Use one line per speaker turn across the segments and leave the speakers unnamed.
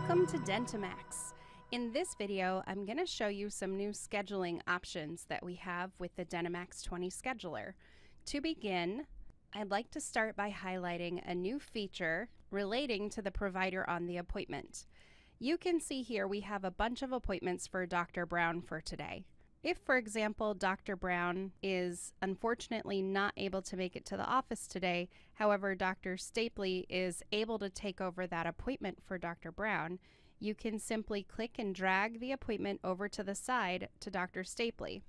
Welcome to Dentamax. In this video, I'm going to show you some new scheduling options that we have with the Dentamax 20 scheduler. To begin, I'd like to start by highlighting a new feature relating to the provider on the appointment. You can see here we have a bunch of appointments for Dr. Brown for today. If, for example, Dr. Brown is unfortunately not able to make it to the office today, however, Dr. Stapley is able to take over that appointment for Dr. Brown, you can simply click and drag the appointment over to the side to Dr. Stapley.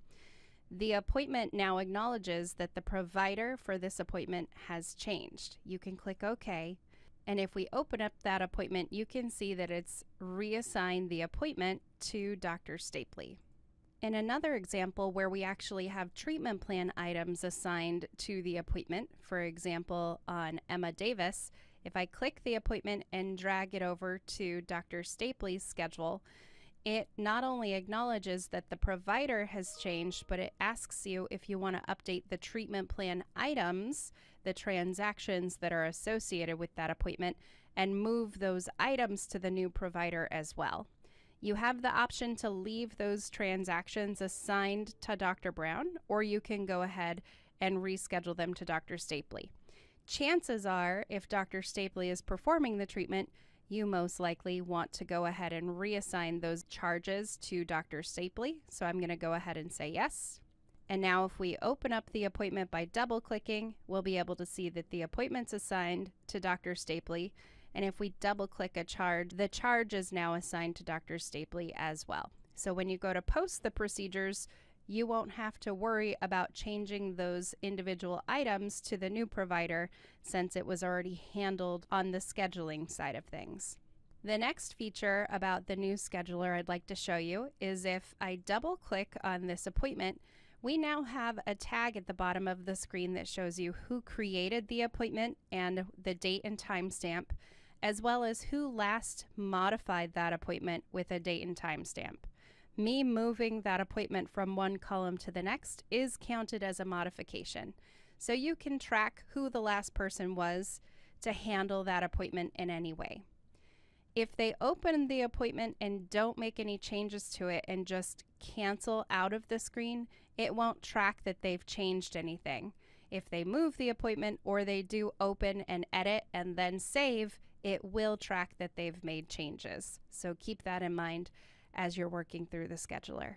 The appointment now acknowledges that the provider for this appointment has changed. You can click OK, and if we open up that appointment, you can see that it's reassigned the appointment to Dr. Stapley. In another example where we actually have treatment plan items assigned to the appointment, for example on Emma Davis, if I click the appointment and drag it over to Dr. Stapley's schedule, it not only acknowledges that the provider has changed, but it asks you if you want to update the treatment plan items, the transactions that are associated with that appointment, and move those items to the new provider as well. You have the option to leave those transactions assigned to Dr. Brown, or you can go ahead and reschedule them to Dr. Stapley. Chances are, if Dr. Stapley is performing the treatment, you most likely want to go ahead and reassign those charges to Dr. Stapley. So I'm going to go ahead and say yes. And now if we open up the appointment by double-clicking, we'll be able to see that the appointment's assigned to Dr. Stapley. And if we double-click a charge, the charge is now assigned to Dr. Stapley as well. So when you go to post the procedures, you won't have to worry about changing those individual items to the new provider since it was already handled on the scheduling side of things. The next feature about the new scheduler I'd like to show you is if I double-click on this appointment, we now have a tag at the bottom of the screen that shows you who created the appointment and the date and timestamp, as well as who last modified that appointment with a date and timestamp. Me moving that appointment from one column to the next is counted as a modification. So you can track who the last person was to handle that appointment in any way. If they open the appointment and don't make any changes to it and just cancel out of the screen, it won't track that they've changed anything. If they move the appointment or they do open and edit and then save, it will track that they've made changes. So keep that in mind as you're working through the scheduler.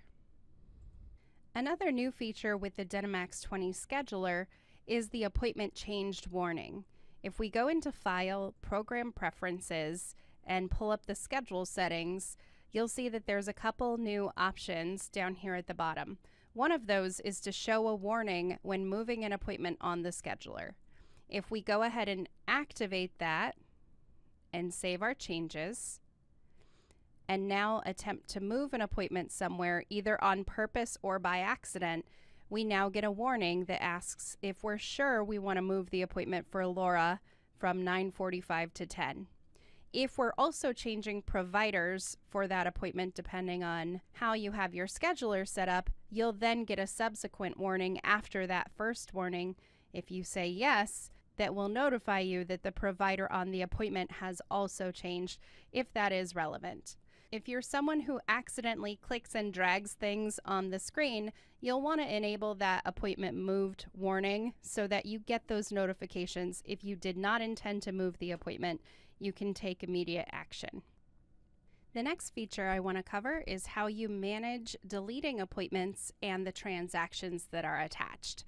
Another new feature with the Dentamax 20 scheduler is the appointment changed warning. If we go into File, Program Preferences, and pull up the schedule settings, you'll see that there's a couple new options down here at the bottom. One of those is to show a warning when moving an appointment on the scheduler. If we go ahead and activate that and save our changes, and now attempt to move an appointment somewhere either on purpose or by accident, we now get a warning that asks if we're sure we want to move the appointment for Laura from 9:45 to 10. If we're also changing providers for that appointment depending on how you have your scheduler set up, you'll then get a subsequent warning after that first warning. If you say yes, that will notify you that the provider on the appointment has also changed if that is relevant. If you're someone who accidentally clicks and drags things on the screen, you'll want to enable that appointment moved warning so that you get those notifications. If you did not intend to move the appointment, you can take immediate action. The next feature I want to cover is how you manage deleting appointments and the transactions that are attached.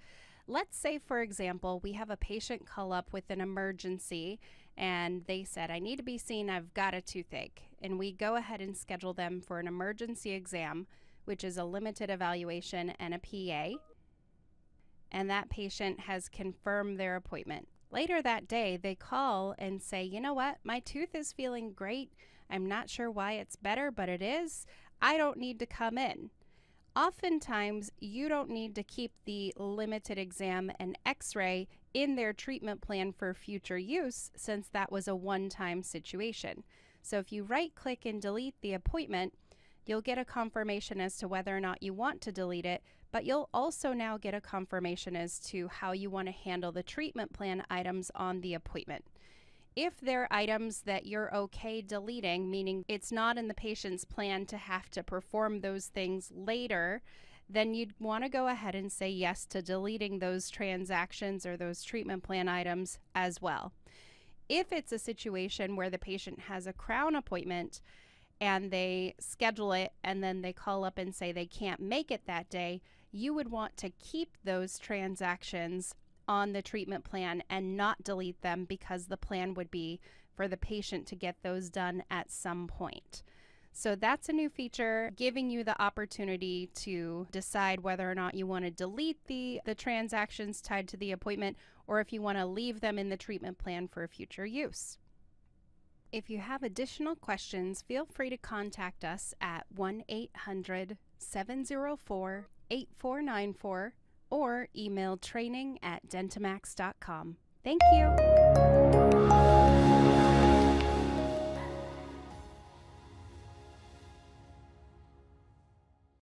Let's say, for example, we have a patient call up with an emergency and they said, I need to be seen, I've got a toothache. And we go ahead and schedule them for an emergency exam, which is a limited evaluation and a PA. And that patient has confirmed their appointment. Later that day, they call and say, you know what, my tooth is feeling great. I'm not sure why it's better, but it is. I don't need to come in. Oftentimes, you don't need to keep the limited exam and x-ray in their treatment plan for future use since that was a one-time situation. So if you right-click and delete the appointment, you'll get a confirmation as to whether or not you want to delete it, but you'll also now get a confirmation as to how you want to handle the treatment plan items on the appointment. If they're items that you're okay deleting, meaning it's not in the patient's plan to have to perform those things later, then you'd want to go ahead and say yes to deleting those transactions or those treatment plan items as well. If it's a situation where the patient has a Crown appointment and they schedule it and then they call up and say they can't make it that day, you would want to keep those transactions on the treatment plan and not delete them, because the plan would be for the patient to get those done at some point. So that's a new feature, giving you the opportunity to decide whether or not you want to delete the transactions tied to the appointment, or if you want to leave them in the treatment plan for future use. If you have additional questions, feel free to contact us at 1-800-704-8494 or email training@dentamax.com. Thank you.